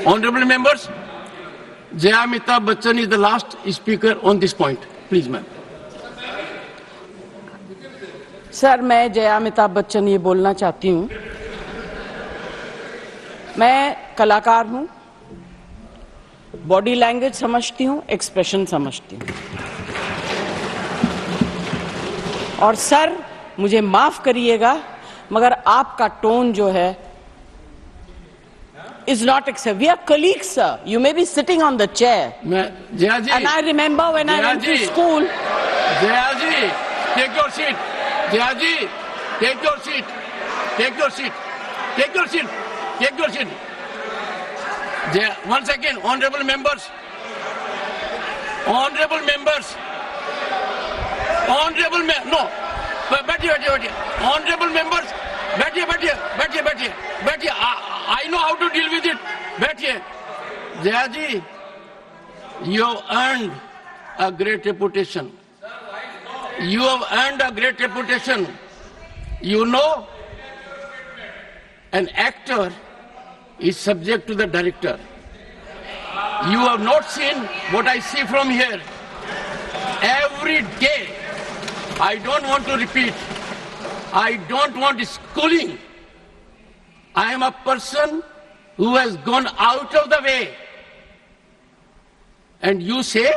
Honorable members, Jaya Amitabh Bachchan is the last speaker on this point. Please, ma'am. Sir, मैं जया अमिताभ बच्चन ये बोलना चाहती हूँ, मैं कलाकार हूँ, बॉडी लैंग्वेज समझती हूँ, एक्सप्रेशन समझती हूँ। और सर, मुझे माफ करिएगा, मगर आपका टोन जो है is not acceptable. We are colleagues, sir. You may be sitting on the chair. Jaya ji. And I remember when I went to school. Jaya ji, take your seat. Jaya ji, take your seat. Take your seat. Take your seat. Take your seat. Jaya, once again, honorable members. Honorable members. Honorable no. बैठिए. Honorable members. बैठिए. I know how to deal with it. बैठिए. Jaya ji, you have earned a great reputation. You have earned a great reputation. You know, an actor is subject to the director. You have not seen what I see from here. Every day, I don't want to repeat. I don't want schooling. I am a person who has gone out of the way. And you say,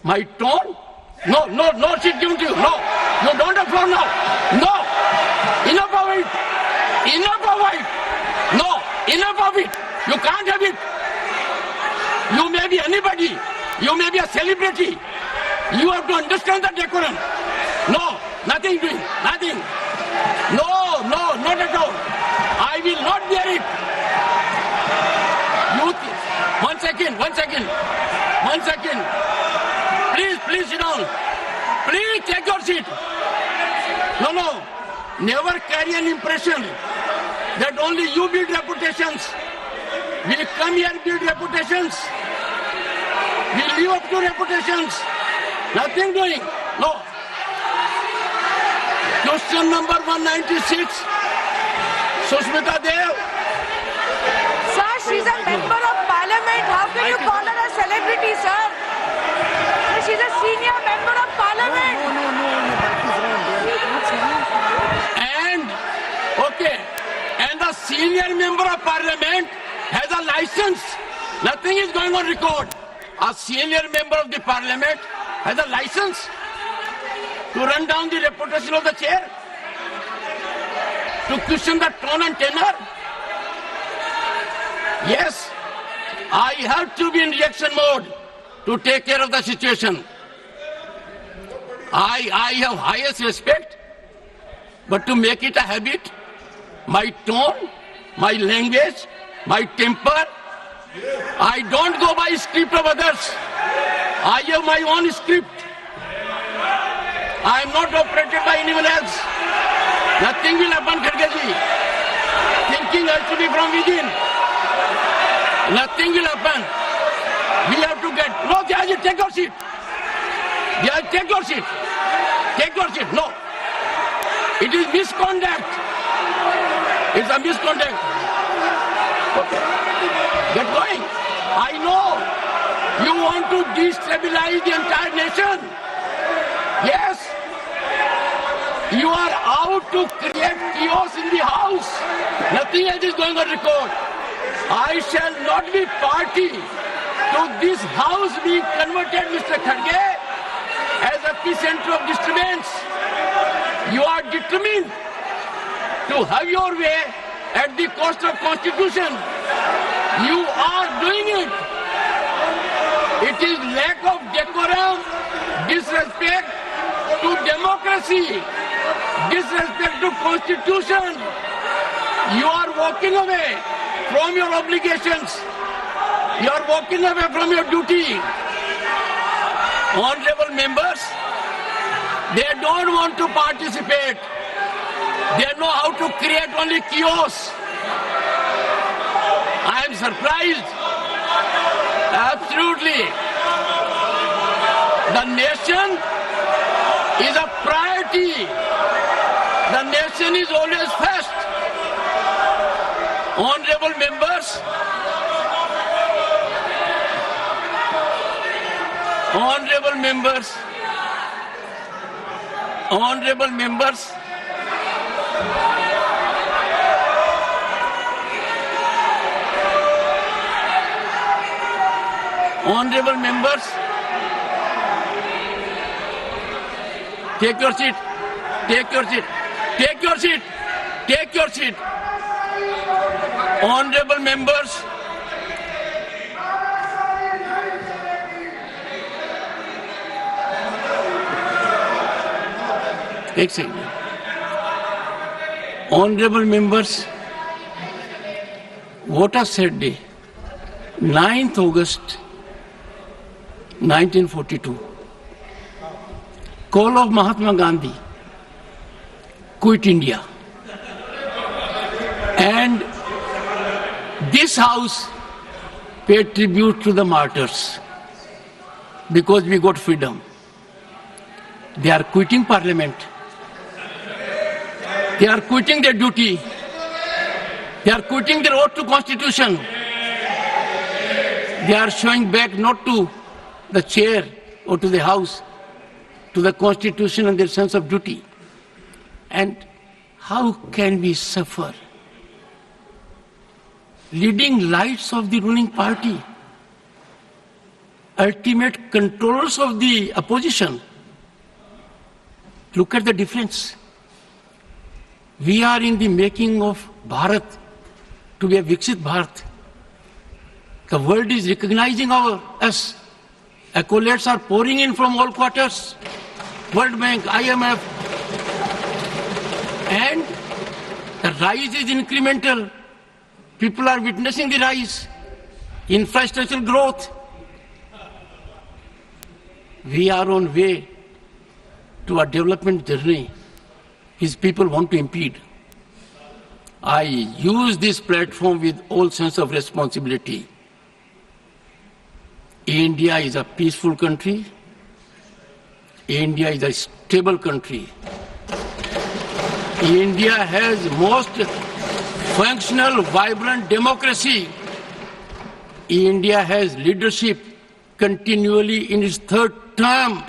my tone? No, she's given to you. No, you don't have floor now. No, enough of it. No, enough of it. You can't have it. You may be anybody. You may be a celebrity. You have to understand the decorum. No, nothing doing, nothing. No, not at all. I will not bear it. One second. Please sit down. Please take your seat. No. Never carry an impression that only you build reputations. We come here build reputations. We live up to reputations. Nothing doing. No. Question number 196. Sushmita Dev. Sir, she's a member of parliament. How can you call her a celebrity, sir? She's a senior member of parliament. And the senior member of parliament has a license. Nothing is going on record. A senior member of the parliament has a license to run down the reputation of the chair, to question the tone and tenor. Yes, I have to be in reaction mode to take care of the situation. I have highest respect, but to make it a habit, my tone, my language, my temper, I don't go by script of others. I have my own script. I am not operated by anyone else. Nothing will happen, Khargeji. Thinking has to be from within. Nothing will happen. We have to get... No, Jayaji, take your seat. Jayaji, take your seat. Take your seat. No. It is misconduct. It's a misconduct. Okay. Get going. I know you want to destabilize the entire nation. Yes. You are out to create chaos in the house. Nothing else is going on record. I shall not be party to this house being converted, Mr. Kharge, as epicenter of disturbance. You are determined to have your way at the cost of Constitution. You are doing it. It is lack of decorum, disrespect to democracy, disrespect to Constitution. You are walking away from your obligations. You are walking away from your duty. Honorable members, they don't want to participate. They know how to create only chaos. I am surprised. Absolutely. The nation is a priority. The nation is always first. Honorable members, Honorable members, honorable members, honorable members, take your seat, take your seat, take your seat, take your seat. Honorable members, एक second. Honorable members, what a sad day. 9th August 1942. Call of Mahatma Gandhi. Quit India. And this house paid tribute to the martyrs because we got freedom. They are quitting parliament. They are quitting their duty. They are quitting their oath to constitution. They are showing back not to the chair or to the house, to the constitution and their sense of duty. And how can we suffer? Leading lights of the ruling party, ultimate controllers of the opposition. Look at the difference. We are in the making of Bharat to be a Viksit Bharat. The world is recognizing us. Accolades are pouring in from all quarters. World Bank, IMF. And the rise is incremental. People are witnessing the rise. Infrastructural growth. We are on way to a development journey. His people want to impede. I use this platform with all sense of responsibility. India is a peaceful country. India is a stable country. India has most functional, vibrant democracy. India has leadership continually in its third term.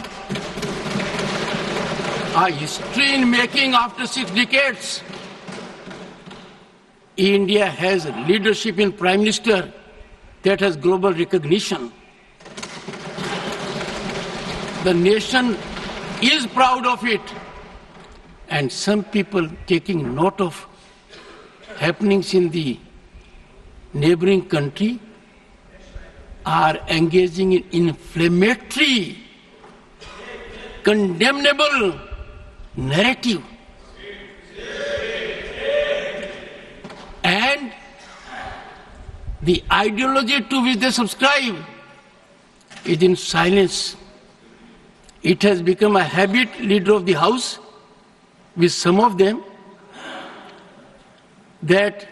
A history in making after 6 decades. India has leadership in Prime Minister that has global recognition. The nation is proud of it. And some people taking note of happenings in the neighboring country are engaging in inflammatory, condemnable narrative. And the ideology to which they subscribe is in silence. It has become a habit, leader of the house, with some of them, that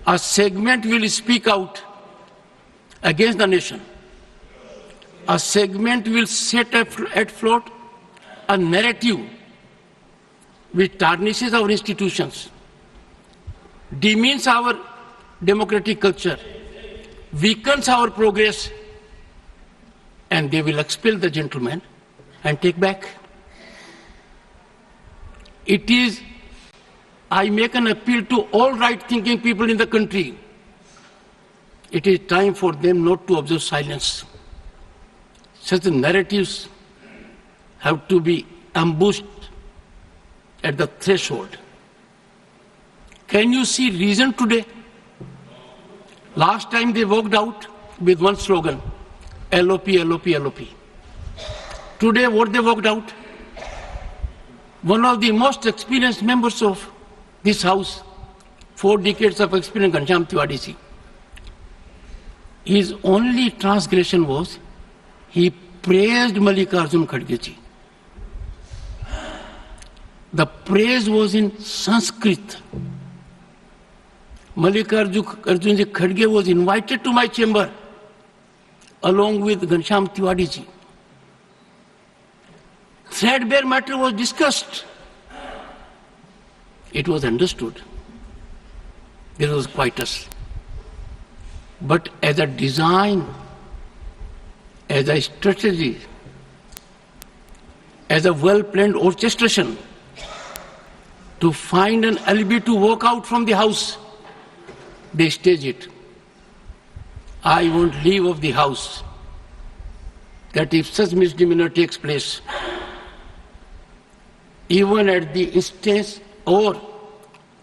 a segment will speak out against the nation. A segment will set at float a narrative which tarnishes our institutions, demeans our democratic culture, weakens our progress, and they will expel the gentleman and take back. It is, I make an appeal to all right-thinking people in the country. It is time for them not to observe silence. Such narratives have to be ambushed at the threshold. Can you see reason today? Last time they walked out with one slogan, LOP, LOP, LOP. Today what they walked out? One of the most experienced members of this house, 4 decades of experience, Ghanshyam Tiwari ji. His only transgression was he praised Mallikarjun Kharge ji. The praise was in Sanskrit. Mallikarjun ji Kharge was invited to my chamber along with Ghanshyam Tiwari ji. Threadbare matter was discussed. It was understood. There was quietus. But as a design, as a strategy, as a well-planned orchestration to find an alibi to walk out from the house. They stage it. I won't leave of the house. That if such misdemeanor takes place, even at the instance or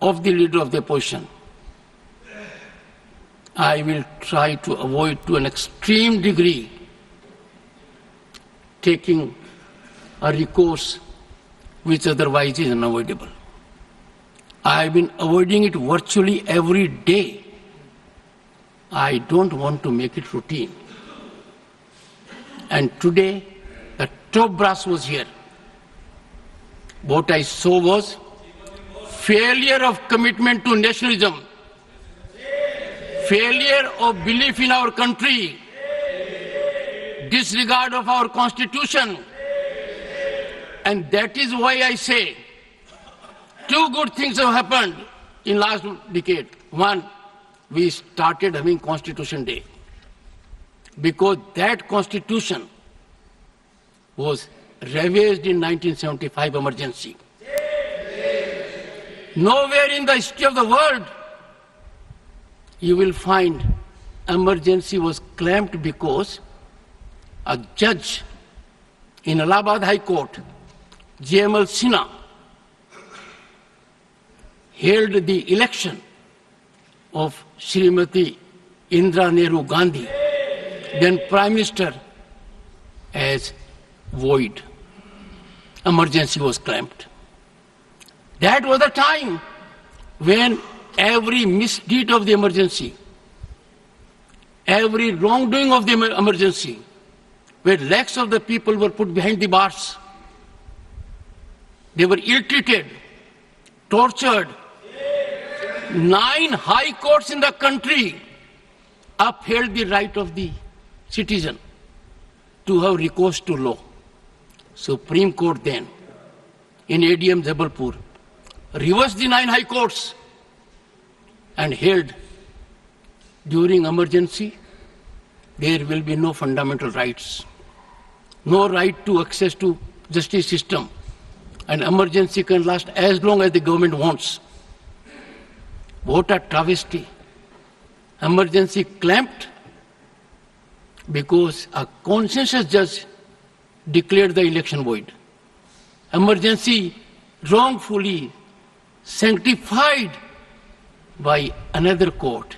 of the leader of the opposition, I will try to avoid to an extreme degree taking a recourse which otherwise is unavoidable. I have been avoiding it virtually every day. I don't want to make it routine. And today, the top brass was here. What I saw was failure of commitment to nationalism, failure of belief in our country, disregard of our constitution. And that is why I say two good things have happened in last decade. One, we started having Constitution Day because that constitution was ravaged in 1975 emergency. Nowhere in the history of the world you will find emergency was claimed because a judge in Allahabad High Court, J.M.L. Sinha, held the election of Srimati Indira Nehru Gandhi, then Prime Minister, as void. Emergency was claimed. That was the time when every misdeed of the emergency, every wrongdoing of the emergency, where lakhs of the people were put behind the bars. They were ill-treated, tortured. 9 high courts in the country upheld the right of the citizen to have recourse to law. Supreme Court then, in ADM Jabalpur, reversed the 9 high courts and held during emergency there will be no fundamental rights, no right to access to justice system, and emergency can last as long as the government wants. What a travesty. Emergency clamped because a consensus judge declared the election void. Emergency wrongfully sanctified by another court.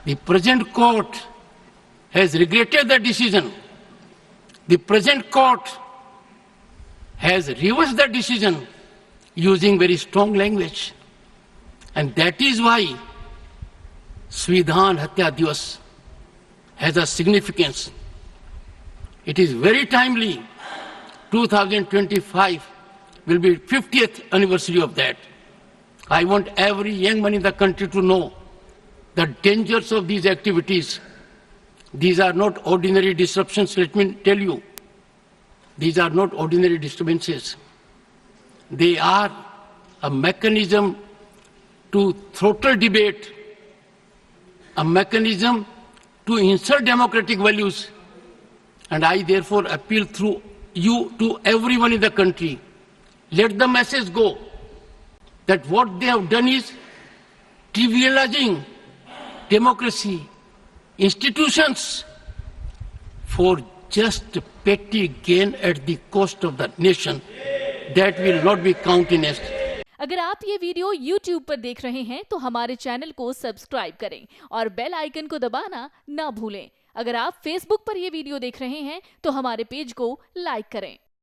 The present court has regretted the decision. The present court has reversed the decision using very strong language. And that is why Svidhan Hatya Divas has a significance. It is very timely. 2025 will be 50th anniversary of that. I want every young man in the country to know the dangers of these activities. These are not ordinary disruptions, let me tell you. These are not ordinary disturbances. They are a mechanism to throttle debate, a mechanism to insult democratic values. And I therefore appeal through you to everyone in the country. Let the message go that what they have done is trivializing democracy, institutions, for just petty gain at the cost of the nation. That will not be countenanced. अगर आप ये video YouTube पर देख रहे हैं तो हमारे channel को सब्सक्राइब करें और बेल आइकन को दबाना ना भूलें। अगर आप Facebook पर ये वीडियो देख रहे हैं तो हमारे पेज को लाइक करें।